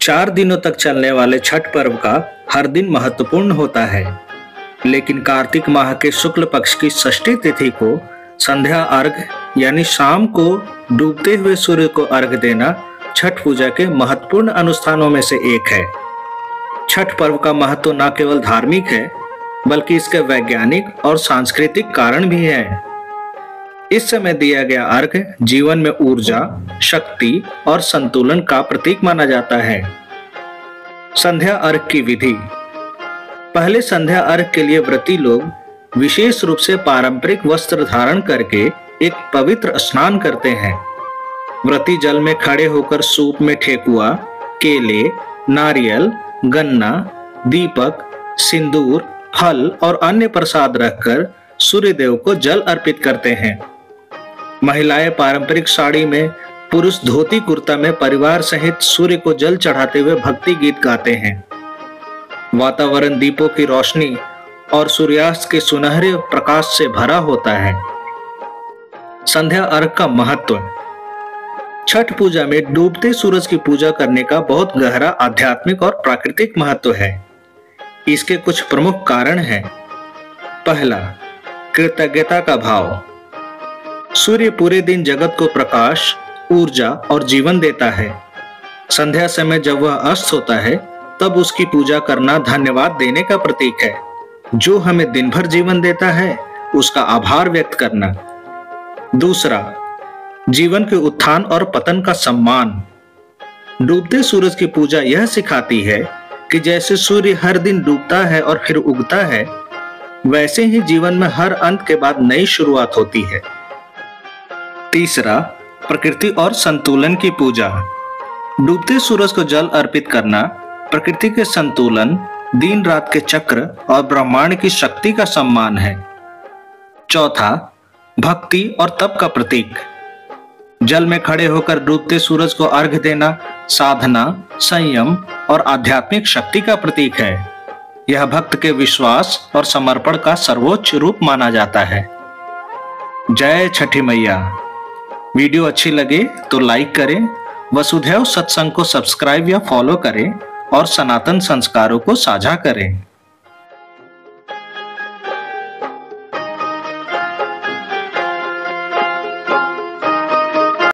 4 दिनों तक चलने वाले छठ पर्व का हर दिन महत्वपूर्ण होता है, लेकिन कार्तिक माह के शुक्ल पक्ष की षष्ठी तिथि को संध्या अर्घ यानी शाम को डूबते हुए सूर्य को अर्घ देना छठ पूजा के महत्वपूर्ण अनुष्ठानों में से एक है। छठ पर्व का महत्व न केवल धार्मिक है, बल्कि इसके वैज्ञानिक और सांस्कृतिक कारण भी हैं। इस समय दिया गया अर्घ जीवन में ऊर्जा, शक्ति और संतुलन का प्रतीक माना जाता है। संध्या अर्घ की विधि। पहले संध्या अर्घ के लिए व्रती लोग विशेष रूप से पारंपरिक वस्त्र धारण करके एक पवित्र स्नान करते हैं। व्रती जल में खड़े होकर सूप में ठेकुआ, केले, नारियल, गन्ना, दीपक, सिंदूर, फल और अन्य प्रसाद रखकर सूर्य देव को जल अर्पित करते हैं। महिलाएं पारंपरिक साड़ी में, पुरुष धोती कुर्ता में परिवार सहित सूर्य को जल चढ़ाते हुए भक्ति गीत गाते हैं। वातावरण दीपों की रोशनी और सूर्यास्त के सुनहरे प्रकाश से भरा होता है। संध्या अर्घ का महत्व। छठ पूजा में डूबते सूरज की पूजा करने का बहुत गहरा आध्यात्मिक और प्राकृतिक महत्व है। इसके कुछ प्रमुख कारण हैं। पहला, कृतज्ञता का भाव। सूर्य पूरे दिन जगत को प्रकाश, ऊर्जा और जीवन देता है। संध्या समय जब वह अस्त होता है, तब उसकी पूजा करना धन्यवाद देने का प्रतीक है। जो हमें दिन भर जीवन देता है, उसका आभार व्यक्त करना। दूसरा, जीवन के उत्थान और पतन का सम्मान। डूबते सूरज की पूजा यह सिखाती है कि जैसे सूर्य हर दिन डूबता है और फिर उगता है, वैसे ही जीवन में हर अंत के बाद नई शुरुआत होती है। तीसरा, प्रकृति और संतुलन की पूजा। डूबते सूरज को जल अर्पित करना प्रकृति के संतुलन, दिन रात के चक्र और ब्रह्मांड की शक्ति का सम्मान है। चौथा, भक्ति और तप का प्रतीक। जल में खड़े होकर डूबते सूरज को अर्घ देना साधना, संयम और आध्यात्मिक शक्ति का प्रतीक है। यह भक्त के विश्वास और समर्पण का सर्वोच्च रूप माना जाता है। जय छठी मैया। वीडियो अच्छी लगे तो लाइक करें, वसुधैव सत्संग को सब्सक्राइब या फॉलो करें और सनातन संस्कारों को साझा करें।